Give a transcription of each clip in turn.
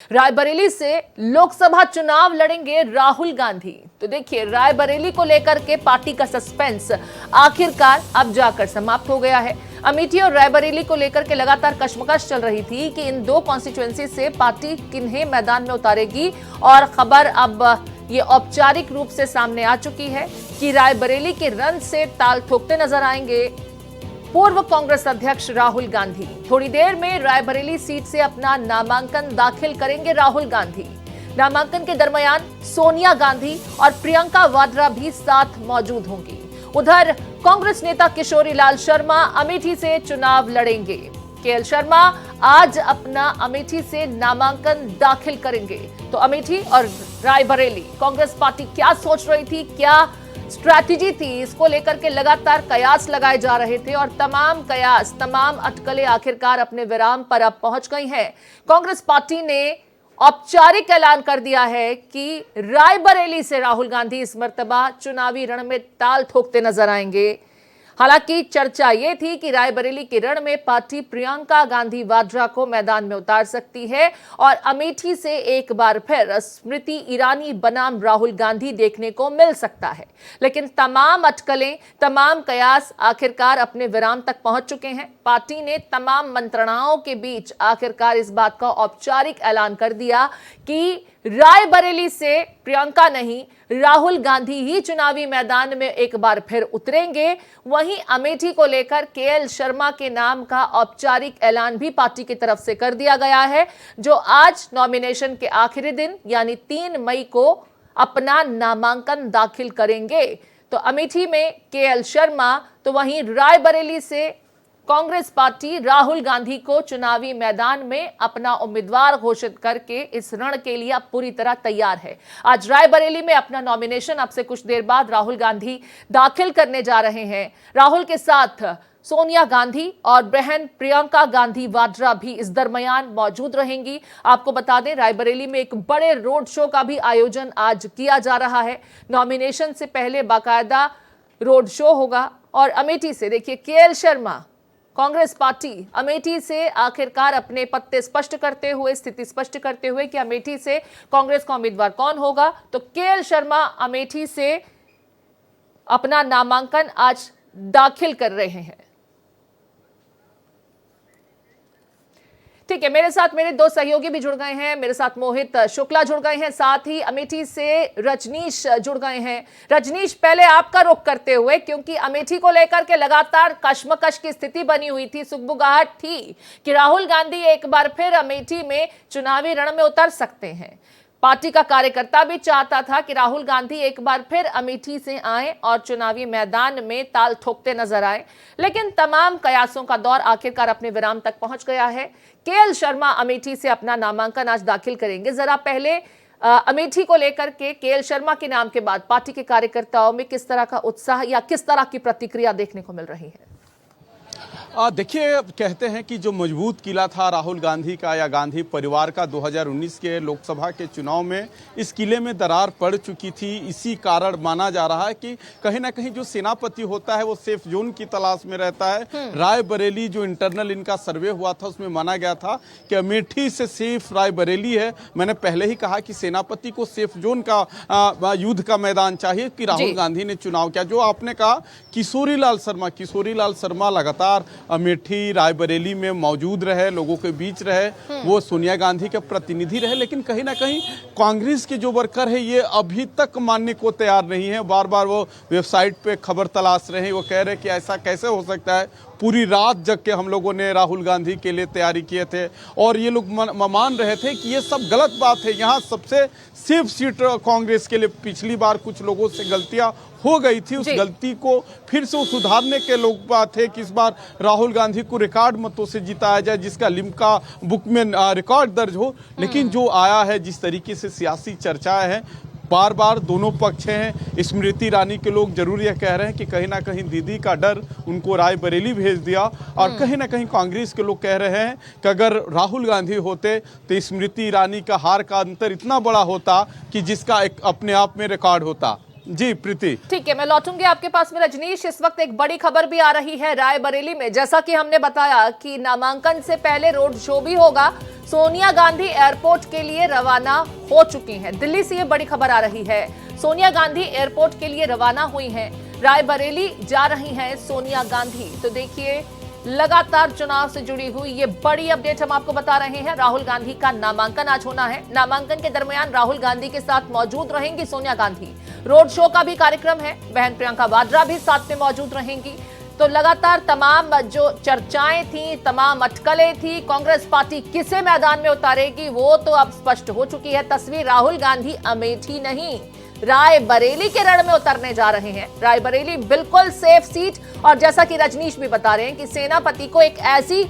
रायबरेली से लोकसभा चुनाव लड़ेंगे राहुल गांधी। तो देखिए, रायबरेली को लेकर के पार्टी का सस्पेंस आखिरकार अब जाकर समाप्त हो गया है। अमेठी और रायबरेली को लेकर के लगातार कशमकश चल रही थी कि इन दो कॉन्स्टिट्यूएंसी से पार्टी किन्हें मैदान में उतारेगी, और खबर अब ये औपचारिक रूप से सामने आ चुकी है कि रायबरेली के रन से ताल ठोकते नजर आएंगे पूर्व कांग्रेस अध्यक्ष राहुल गांधी। थोड़ी देर में रायबरेली सीट से अपना नामांकन दाखिल करेंगे राहुल गांधी। नामांकन के दरमियान सोनिया गांधी और प्रियंका वाड्रा भी साथ मौजूद होंगी। उधर कांग्रेस नेता किशोरी लाल शर्मा अमेठी से चुनाव लड़ेंगे। केएल शर्मा आज अपना अमेठी से नामांकन दाखिल करेंगे। तो अमेठी और रायबरेली कांग्रेस पार्टी क्या सोच रही थी, क्या स्ट्रैटेजी थी, इसको लेकर के लगातार कयास लगाए जा रहे थे, और तमाम कयास, तमाम अटकलें आखिरकार अपने विराम पर अब पहुंच गई हैं। कांग्रेस पार्टी ने औपचारिक ऐलान कर दिया है कि रायबरेली से राहुल गांधी इस मर्तबा चुनावी रण में ताल ठोकते नजर आएंगे। हालांकि चर्चा यह थी कि रायबरेली के रण में पार्टी प्रियंका गांधी वाड्रा को मैदान में उतार सकती है और अमेठी से एक बार फिर स्मृति ईरानी बनाम राहुल गांधी देखने को मिल सकता है। लेकिन तमाम अटकलें, तमाम कयास आखिरकार अपने विराम तक पहुंच चुके हैं। पार्टी ने तमाम मंत्रणाओं के बीच आखिरकार इस बात का औपचारिक ऐलान कर दिया कि रायबरेली से प्रियंका नहीं, राहुल गांधी ही चुनावी मैदान में एक बार फिर उतरेंगे। वहीं अमेठी को लेकर केएल शर्मा के नाम का औपचारिक ऐलान भी पार्टी की तरफ से कर दिया गया है, जो आज नॉमिनेशन के आखिरी दिन यानी 3 मई को अपना नामांकन दाखिल करेंगे। तो अमेठी में केएल शर्मा, तो वहीं रायबरेली से कांग्रेस पार्टी राहुल गांधी को चुनावी मैदान में अपना उम्मीदवार घोषित करके इस रण के लिए अब पूरी तरह तैयार है। आज रायबरेली में अपना नॉमिनेशन अब से कुछ देर बाद राहुल गांधी दाखिल करने जा रहे हैं। राहुल के साथ सोनिया गांधी और बहन प्रियंका गांधी वाड्रा भी इस दरमियान मौजूद रहेंगी। आपको बता दें, रायबरेली में एक बड़े रोड शो का भी आयोजन आज किया जा रहा है। नॉमिनेशन से पहले बाकायदा रोड शो होगा। और अमेठी से देखिए, केएल शर्मा, कांग्रेस पार्टी अमेठी से आखिरकार अपने पत्ते स्पष्ट करते हुए, स्थिति स्पष्ट करते हुए कि अमेठी से कांग्रेस का उम्मीदवार कौन होगा, तो केएल शर्मा अमेठी से अपना नामांकन आज दाखिल कर रहे हैं। ठीक है, मेरे साथ मेरे 2 सहयोगी भी जुड़ गए हैं। मेरे साथ मोहित शुक्ला जुड़ गए हैं, साथ ही अमेठी से रजनीश जुड़ गए हैं। रजनीश, पहले आपका रुख करते हुए, क्योंकि अमेठी को लेकर के लगातार कशमकश की स्थिति बनी हुई थी, सुगबुगाहट थी कि राहुल गांधी एक बार फिर अमेठी में चुनावी रण में उतर सकते हैं। पार्टी का कार्यकर्ता भी चाहता था कि राहुल गांधी एक बार फिर अमेठी से आए और चुनावी मैदान में ताल ठोकते नजर आए। लेकिन तमाम कयासों का दौर आखिरकार अपने विराम तक पहुंच गया है। केएल शर्मा अमेठी से अपना नामांकन आज दाखिल करेंगे। जरा पहले अमेठी को लेकर के केएल शर्मा के नाम के बाद पार्टी के कार्यकर्ताओं में किस तरह का उत्साह या किस तरह की प्रतिक्रिया देखने को मिल रही है? देखिए, कहते हैं कि जो मजबूत किला था राहुल गांधी का या गांधी परिवार का 2019 के लोकसभा के चुनाव में, इस किले में दरार पड़ चुकी थी। इसी कारण माना जा रहा है कि कहीं ना कहीं जो सेनापति होता है वो सेफ जोन की तलाश में रहता है। रायबरेली जो इंटरनल इनका सर्वे हुआ था उसमें माना गया था कि अमेठी से सेफ रायबरेली है। मैंने पहले ही कहा कि सेनापति को सेफ जोन का युद्ध का मैदान चाहिए कि राहुल गांधी ने चुनाव किया। जो आपने कहा किशोरी लाल शर्मा लगातार अमेठी रायबरेली में मौजूद रहे, लोगों के बीच रहे, वो सोनिया गांधी के प्रतिनिधि रहे। लेकिन कहीं ना कहीं कांग्रेस के जो वर्कर है ये अभी तक मानने को तैयार नहीं है। बार बार वो वेबसाइट पे खबर तलाश रहे हैं। वो कह रहे हैं कि ऐसा कैसे हो सकता है, पूरी रात जग के हम लोगों ने राहुल गांधी के लिए तैयारी किए थे। और ये लोग मान रहे थे कि ये सब गलत बात है। यहाँ सबसे सेफ सीट कांग्रेस के लिए पिछली बार कुछ लोगों से गलतियां हो गई थी, उस गलती को फिर से सुधारने के लोग बात है कि इस बार राहुल गांधी को रिकॉर्ड मतों से जिताया जाए, जिसका लिम्का बुक में रिकॉर्ड दर्ज हो। लेकिन जो आया है, जिस तरीके से सियासी चर्चाएं हैं, बार बार दोनों पक्ष हैं। स्मृति ईरानी के लोग जरूर यह कह रहे हैं कि कहीं ना कहीं दीदी का डर उनको रायबरेली भेज दिया, और कहीं ना कहीं कांग्रेस के लोग कह रहे हैं कि अगर राहुल गांधी होते तो स्मृति ईरानी का हार का अंतर इतना बड़ा होता कि जिसका एक अपने आप में रिकॉर्ड होता। जी प्रीति, ठीक है, मैं लौटूंगी आपके पास में रजनीश। इस वक्त एक बड़ी खबर भी आ रही है रायबरेली में, जैसा कि हमने बताया कि नामांकन से पहले रोड शो भी होगा। सोनिया गांधी एयरपोर्ट के लिए रवाना हो चुकी हैं। दिल्ली से ये बड़ी खबर आ रही है, सोनिया गांधी एयरपोर्ट के लिए रवाना हुई हैं, रायबरेली जा रही हैं सोनिया गांधी। तो देखिए, लगातार चुनाव से जुड़ी हुई ये बड़ी अपडेट हम आपको बता रहे हैं। राहुल गांधी का नामांकन आज होना है। नामांकन के दरमियान राहुल गांधी के साथ मौजूद रहेंगी सोनिया गांधी। रोड शो का भी कार्यक्रम है, बहन प्रियंका वाड्रा भी साथ में मौजूद रहेंगी। तो लगातार तमाम जो चर्चाएं थी, तमाम अटकलें थी, कांग्रेस पार्टी किसे मैदान में उतारेगी वो तो अब स्पष्ट हो चुकी है तस्वीर। राहुल गांधी अमेठी नहीं, रायबरेली के रण में उतरने जा रहे हैं। रायबरेली बिल्कुल सेफ सीट, और जैसा कि रजनीश भी बता रहे हैं कि सेनापति को एक ऐसी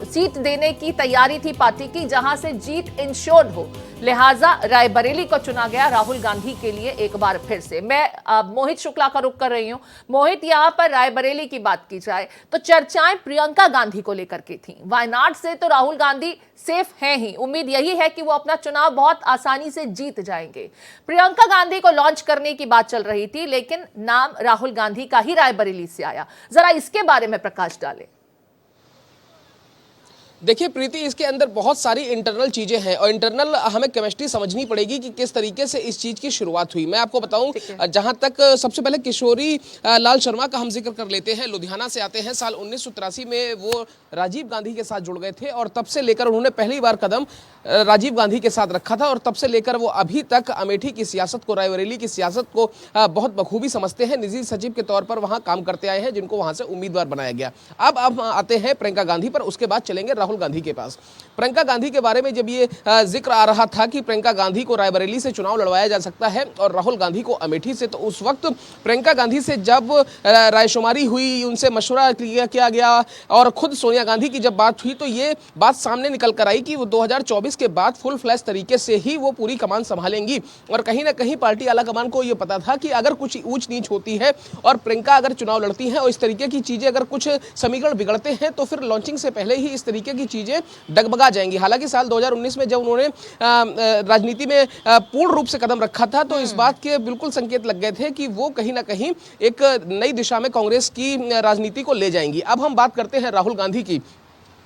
सीट देने की तैयारी थी पार्टी की जहां से जीत इंश्योर्ड हो, लिहाजा रायबरेली को चुना गया राहुल गांधी के लिए एक बार फिर से। मैं मोहित शुक्ला का रुख कर रही हूं। मोहित, यहां पर रायबरेली की बात की जाए तो चर्चाएं प्रियंका गांधी को लेकर के थी। वायनाड से तो राहुल गांधी सेफ हैं ही, उम्मीद यही है कि वो अपना चुनाव बहुत आसानी से जीत जाएंगे। प्रियंका गांधी को लॉन्च करने की बात चल रही थी, लेकिन नाम राहुल गांधी का ही रायबरेली से आया। जरा इसके बारे में प्रकाश डालें। देखिए प्रीति, इसके अंदर बहुत सारी इंटरनल चीजें हैं और इंटरनल हमें केमिस्ट्री समझनी पड़ेगी कि किस तरीके से इस चीज की शुरुआत हुई। मैं आपको बताऊं, जहां तक सबसे पहले किशोरी लाल शर्मा का हम जिक्र कर लेते हैं। लुधियाना से आते हैं। साल 1983 में वो राजीव गांधी के साथ जुड़ गए थे और तब से लेकर उन्होंने पहली बार कदम राजीव गांधी के साथ रखा था और तब से लेकर वो अभी तक अमेठी की सियासत को, रायबरेली की सियासत को बहुत बखूबी समझते हैं। निजी सचिव के तौर पर वहां काम करते आए हैं, जिनको वहां से उम्मीदवार बनाया गया। अब आते हैं प्रियंका गांधी पर, उसके बाद चलेंगे राहुल गांधी के पास। प्रियंका गांधी के बारे में जब ये जिक्र आ रहा था कि प्रियंका गांधी को रायबरेली से चुनाव लड़वाया जा सकता है और राहुल गांधी को अमेठी से, तो उस वक्त प्रियंका गांधी से जब रायशुमारी हुई, उनसे मशवरा किया गया और खुद सोनिया गांधी की जब बात हुई तो ये बात सामने निकल कर आई कि वो 2024 के बाद फुल फ्लैश तरीके से ही वो पूरी कमान संभालेंगी। और कहीं ना कहीं पार्टी आला कमान को ये पता था कि अगर कुछ ऊंच नीच होती है और प्रियंका अगर चुनाव लड़ती हैं और इस तरीके की चीजें, अगर कुछ समीकरण बिगड़ते हैं तो फिर लॉन्चिंग से पहले ही इस तरीके की चीजें डगमगा जाएंगी। हालांकि साल 2019 में जब उन्होंने राजनीति में पूर्ण रूप से कदम रखा था तो इस बात के बिल्कुल संकेत लग गए थे कि वो कहीं ना कहीं एक नई दिशा में कांग्रेस की राजनीति को ले जाएंगी। अब हम बात करते हैं राहुल गांधी की।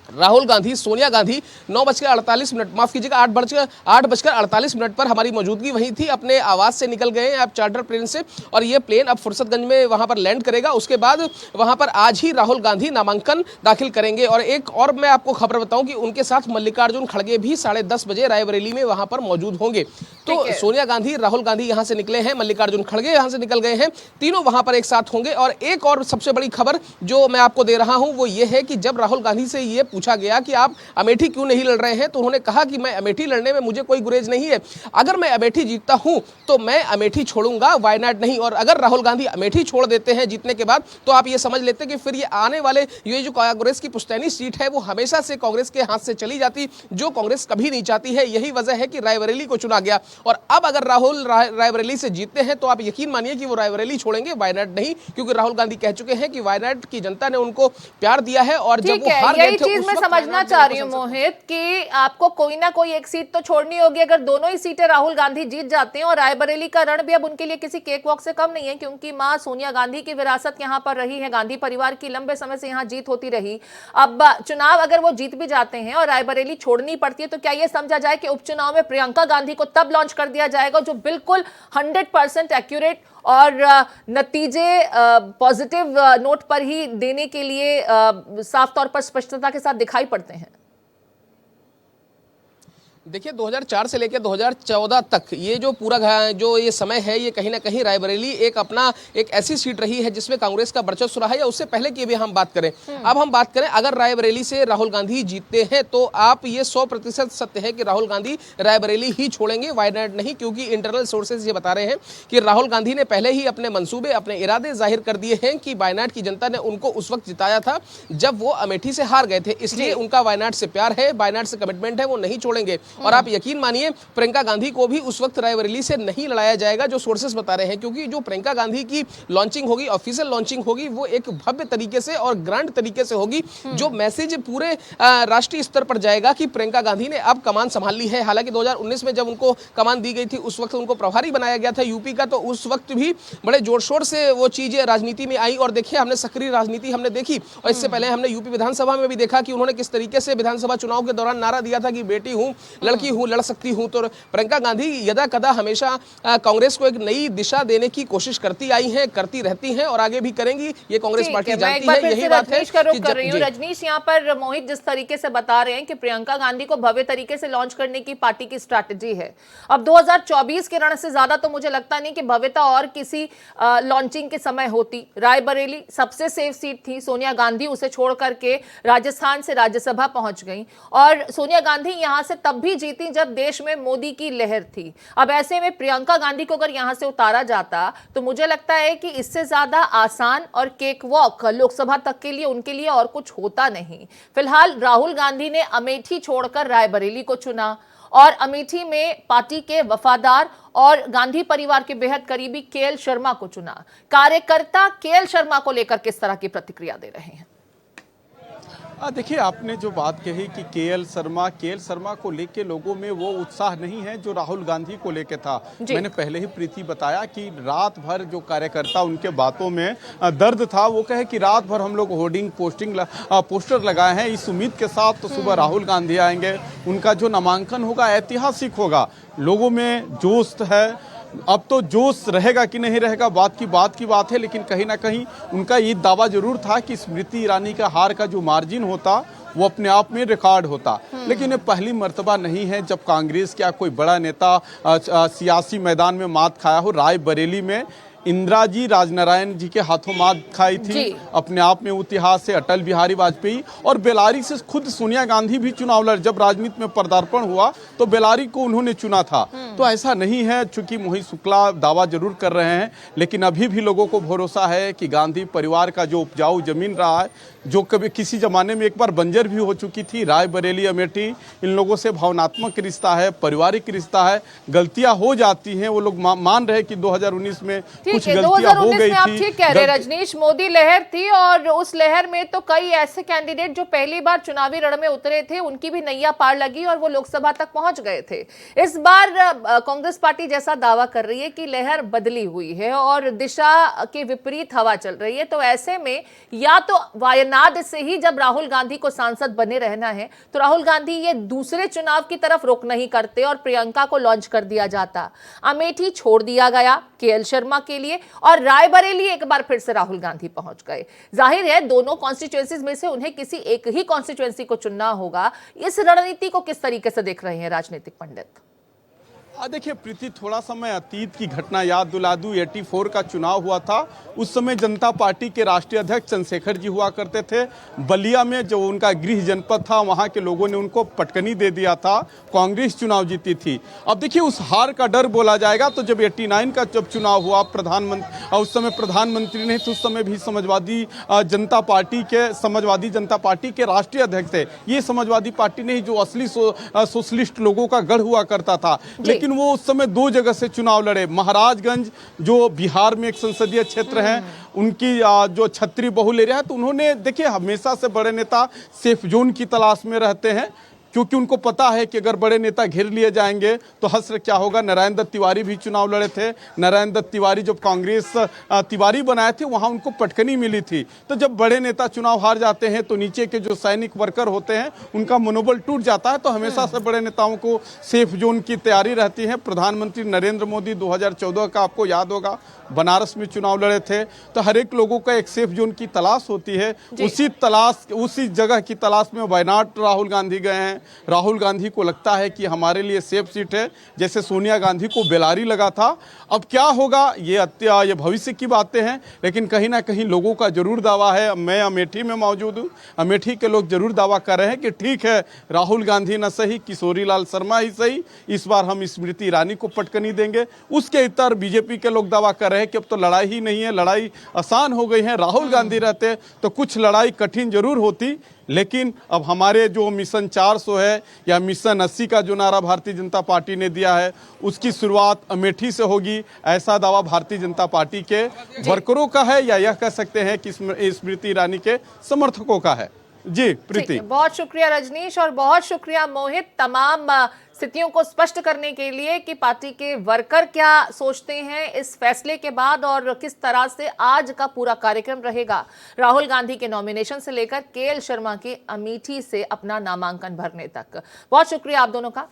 राहुल गांधी, सोनिया गांधी 9:48, माफ कीजिएगा 8:48 पर हमारी मौजूदगी वहीं थी। अपने आवास से निकल गए हैं आप चार्टर प्लेन से और ये प्लेन अब फुर्सतगंज में वहां पर लैंड करेगा। उसके बाद वहां पर आज ही राहुल गांधी नामांकन दाखिल करेंगे। और एक और मैं आपको खबर बताऊं कि उनके साथ मल्लिकार्जुन खड़गे भी 10:30 बजे रायबरेली में वहां पर मौजूद होंगे। तो सोनिया गांधी, राहुल गांधी यहां से निकले हैं, मल्लिकार्जुन खड़गे यहां से निकल गए हैं, तीनों वहां पर एक साथ होंगे। और एक और सबसे बड़ी खबर जो मैं आपको दे रहा हूं वो ये है कि जब राहुल गांधी से ये पूछा गया कि आप अमेठी क्यों नहीं लड़ रहे हैं तो उन्होंने कहा कि मैं अमेठी लड़ने में मुझे कोई गुरेज नहीं है। अगर मैं अमेठी जीतता हूं तो मैं अमेठी छोड़ूंगा, वायनाड नहीं। और अगर राहुल गांधी अमेठी छोड़ देते हैं जीतने के बाद तो आप ये समझ लेते कि फिर ये आने वाले ये जो कांग्रेस की पुश्तैनी सीट है वो हमेशा से कांग्रेस के हाथ से चली जाती, जो कांग्रेस कभी नहीं चाहती है। यही वजह है कि रायबरेली को चुना गया। और अब अगर राहुल रायबरेली से जीतते हैं तो आप यकीन मानिए कि वो रायबरेली छोड़ेंगे, वायनाड नहीं, क्योंकि राहुल गांधी कह चुके हैं कि वायनाड की जनता ने उनको प्यार दिया है। और जब वो हार गए थे मैं समझना चाह रही हूँ मोहित कि आपको कोई ना कोई एक सीट तो छोड़नी होगी। अगर दोनों ही सीटें राहुल गांधी जीत जाते हैं, और रायबरेली का रण भी अब उनके लिए किसी केक वॉक से कम नहीं है, क्योंकि मां सोनिया गांधी की विरासत यहां पर रही है, गांधी परिवार की लंबे समय से यहां जीत होती रही। अब चुनाव अगर वो जीत भी जाते हैं और रायबरेली छोड़नी पड़ती है तो क्या यह समझा जाए कि उपचुनाव में प्रियंका गांधी को तब लॉन्च कर दिया जाएगा जो बिल्कुल 100% एक्यूरेट और नतीजे पॉजिटिव नोट पर ही देने के लिए साफ तौर पर स्पष्टता के साथ दिखाई पड़ते हैं? देखिए 2004 से लेकर 2014 तक ये जो पूरा जो ये समय है ये कहीं ना कहीं रायबरेली एक ऐसी सीट रही है जिसमें कांग्रेस का वर्चस्व रहा है। या उससे पहले की भी हम बात करें, अब हम बात करें अगर रायबरेली से राहुल गांधी जीतते हैं तो आप ये 100% सत्य है कि राहुल गांधी रायबरेली ही छोड़ेंगे, वायनाड नहीं। क्योंकि इंटरनल सोर्सेज ये बता रहे हैं कि राहुल गांधी ने पहले ही अपने मंसूबे, अपने इरादे जाहिर कर दिए हैं कि वायनाड की जनता ने उनको उस वक्त जिताया था जब वो अमेठी से हार गए थे, इसलिए उनका वायनाड से प्यार है, वायनाड से कमिटमेंट है, वो नहीं छोड़ेंगे। और आप यकीन मानिए प्रियंका गांधी को भी उस वक्त रायबरेली से नहीं लड़ाया जाएगा, जो सोर्सेस बता रहे हैं, क्योंकि जो प्रियंका गांधी की लॉन्चिंग होगी, ऑफिशियल लॉन्चिंग होगी, वो एक भव्य तरीके से और ग्रैंड तरीके से होगी, जो मैसेज पूरे राष्ट्रीय स्तर पर जाएगा कि प्रियंका गांधी ने अब कमान संभाल ली है। हालांकि 2019 में जब उनको कमान दी गई थी, उस वक्त उनको प्रभारी बनाया गया था यूपी का, तो उस वक्त भी बड़े जोर शोर से वो चीजें राजनीति में आई और देखिए हमने सक्रिय राजनीति हमने देखी। और इससे पहले हमने यूपी विधानसभा में भी देखा कि उन्होंने किस तरीके से विधानसभा चुनाव के दौरान नारा दिया था कि बेटी हूं, लड़की हूं, लड़ सकती हूं। तो प्रियंका गांधी यदा कदा हमेशा कांग्रेस को एक नई दिशा देने की कोशिश करती आई हैं, करती रहती हैं और आगे भी करेंगी। ये कांग्रेस पार्टी जानती है। यही बात है कि रजनीश, यहाँ पर मोहित जिस तरीके से बता रहे हैं कि प्रियंका गांधी को भव्य तरीके से लॉन्च करने की पार्टी की स्ट्रैटेजी है। अब 2024 के रण से ज्यादा तो मुझे लगता नहीं कि भव्यता और किसी लॉन्चिंग के समय होती। रायबरेली सबसे सेफ सीट थी, सोनिया गांधी उसे छोड़ करके राजस्थान से राज्यसभा पहुंच गई और सोनिया गांधी यहां से तब भी जीती जब देश में मोदी की लहर थी। अब ऐसे में प्रियंका गांधी को अगर यहां से उतारा जाता तो मुझे लगता है कि इससे ज्यादा आसान और केक वॉक लोकसभा तक के लिए उनके लिए और कुछ होता नहीं। फिलहाल राहुल गांधी ने अमेठी छोड़कर रायबरेली को चुना और अमेठी में पार्टी के वफादार और गांधी परिवार के बेहद करीबी केएल शर्मा को चुना। कार्यकर्ता केएल शर्मा को लेकर किस तरह की प्रतिक्रिया दे रहे हैं? देखिए, आपने जो बात कही कि केएल शर्मा को लेके लोगों में वो उत्साह नहीं है जो राहुल गांधी को लेके था। मैंने पहले ही प्रीति बताया कि रात भर जो कार्यकर्ता उनके बातों में दर्द था, वो कहे कि रात भर हम लोग होर्डिंग पोस्टर लगाए हैं इस उम्मीद के साथ तो सुबह राहुल गांधी आएंगे, उनका जो नामांकन होगा ऐतिहासिक होगा। लोगों में जोश है। अब तो जोश रहेगा कि नहीं रहेगा बात की बात है, लेकिन कहीं ना कहीं उनका ये दावा जरूर था कि स्मृति ईरानी का हार का जो मार्जिन होता वो अपने आप में रिकॉर्ड होता। लेकिन ये पहली मर्तबा नहीं है जब कांग्रेस का कोई बड़ा नेता सियासी मैदान में मात खाया हो। रायबरेली में इंदिरा जी राजनारायण जी के हाथों मात खाई थी, अपने आप में इतिहास है। अटल बिहारी वाजपेयी और बेलारी से खुद सोनिया गांधी भी चुनाव लड़, जब राजनीति में पदार्पण हुआ तो बेलारी को उन्होंने चुना था। तो ऐसा नहीं है, चूंकि मोहित शुक्ला दावा जरूर कर रहे हैं, लेकिन अभी भी लोगों को भरोसा है कि गांधी परिवार का जो उपजाऊ जमीन रहा है, जो कभी किसी जमाने में एक बार बंजर भी हो चुकी थी, रायबरेली अमेठी, इन लोगों से भावनात्मक रिश्ता है, पारिवारिक रिश्ता है। गलतियां हो जाती हैं, वो लोग मान रहे कि 2019 में कुछ गलतियां हो गई थी। आप ठीक कह रहे रजनीश, मोदी लहर थी और उस लहर में तो कई ऐसे कैंडिडेट जो पहली बार चुनावी रण में उतरे थे, उनकी भी नैया पार लगी और वो लोकसभा तक पहुंच गए थे। इस बार कांग्रेस पार्टी जैसा दावा कर रही है कि लहर बदली हुई है और दिशा के विपरीत हवा चल रही है। तो ऐसे में या तो वायनाड से ही जब राहुल गांधी को सांसद बने रहना है तो राहुल गांधी ये दूसरे चुनाव की तरफ रुख नहीं करते और प्रियंका को लॉन्च कर दिया जाता। अमेठी छोड़ दिया गया केएल शर्मा के लिए और रायबरेली एक बार फिर से राहुल गांधी पहुंच गए। जाहिर है दोनों कॉन्स्टिट्यूएंसीज में से उन्हें किसी एक ही कॉन्स्टिट्यूएंसी को चुनना होगा। इस रणनीति को किस तरीके से देख रहे हैं राजनीतिक पंडित? देखिए प्रीति, थोड़ा समय अतीत की घटना याद दिला दूं। 84 का चुनाव हुआ था, उस समय जनता पार्टी के राष्ट्रीय अध्यक्ष चंद्रशेखर जी हुआ करते थे। बलिया में जो उनका गृह जनपद था, वहां के लोगों ने उनको पटकनी दे दिया था, कांग्रेस चुनाव जीती थी। अब देखिए उस हार का डर बोला जाएगा तो जब 89 का जब चुनाव हुआ, प्रधानमंत्री उस समय प्रधानमंत्री नहीं थे, उस समय भी समाजवादी जनता पार्टी के राष्ट्रीय अध्यक्ष थे। ये समाजवादी पार्टी नहीं जो असली सोशलिस्ट लोगों का गढ़ हुआ करता था। लेकिन वो उस समय दो जगह से चुनाव लड़े। महाराजगंज जो बिहार में एक संसदीय क्षेत्र है, उनकी जो छतरी बहुल एरिया है, तो उन्होंने देखिए हमेशा से बड़े नेता सेफ जोन की तलाश में रहते हैं, क्योंकि उनको पता है कि अगर बड़े नेता घेर लिए जाएंगे तो हश्र क्या होगा। नारायण दत्त तिवारी भी चुनाव लड़े थे। नारायण दत्त तिवारी जब कांग्रेस तिवारी बनाए थे, वहां उनको पटकनी मिली थी। तो जब बड़े नेता चुनाव हार जाते हैं तो नीचे के जो सैनिक वर्कर होते हैं उनका मनोबल टूट जाता है। तो हमेशा से बड़े नेताओं को सेफ जोन की तैयारी रहती है। प्रधानमंत्री नरेंद्र मोदी 2014 का आपको याद होगा, बनारस में चुनाव लड़े थे। तो हर एक लोगों का एक सेफ जोन की तलाश होती है। उसी जगह की तलाश में वायनाड राहुल गांधी गए हैं। राहुल गांधी को लगता है कि हमारे लिए सेफ सीट है, जैसे सोनिया गांधी को बेलारी लगा था। अब क्या होगा ये भविष्य की बातें हैं, लेकिन कहीं ना कहीं लोगों का जरूर दावा है। मैं अमेठी में मौजूद हूँ, अमेठी के लोग जरूर दावा कर रहे हैं कि ठीक है, राहुल गांधी न सही, किशोरी लाल शर्मा ही सही, इस बार हम स्मृति ईरानी को पटकनी देंगे। उसके इतर बीजेपी के लोग दावा कर रहे हैं कि अब तो लड़ाई ही नहीं है, लड़ाई आसान हो गई है। राहुल गांधी रहते तो कुछ लड़ाई कठिन जरूर होती, लेकिन अब हमारे जो मिशन 400 है या मिशन 80 का जो नारा भारतीय जनता पार्टी ने दिया है, उसकी शुरुआत अमेठी से होगी, ऐसा दावा भारतीय जनता पार्टी के वर्करों का है, या यह कह सकते हैं कि स्मृति ईरानी के समर्थकों का है। जी प्रीति, बहुत शुक्रिया रजनीश और बहुत शुक्रिया मोहित, तमाम स्थितियों को स्पष्ट करने के लिए कि पार्टी के वर्कर क्या सोचते हैं इस फैसले के बाद और किस तरह से आज का पूरा कार्यक्रम रहेगा राहुल गांधी के नॉमिनेशन से लेकर केएल शर्मा के अमेठी से अपना नामांकन भरने तक। बहुत शुक्रिया आप दोनों का।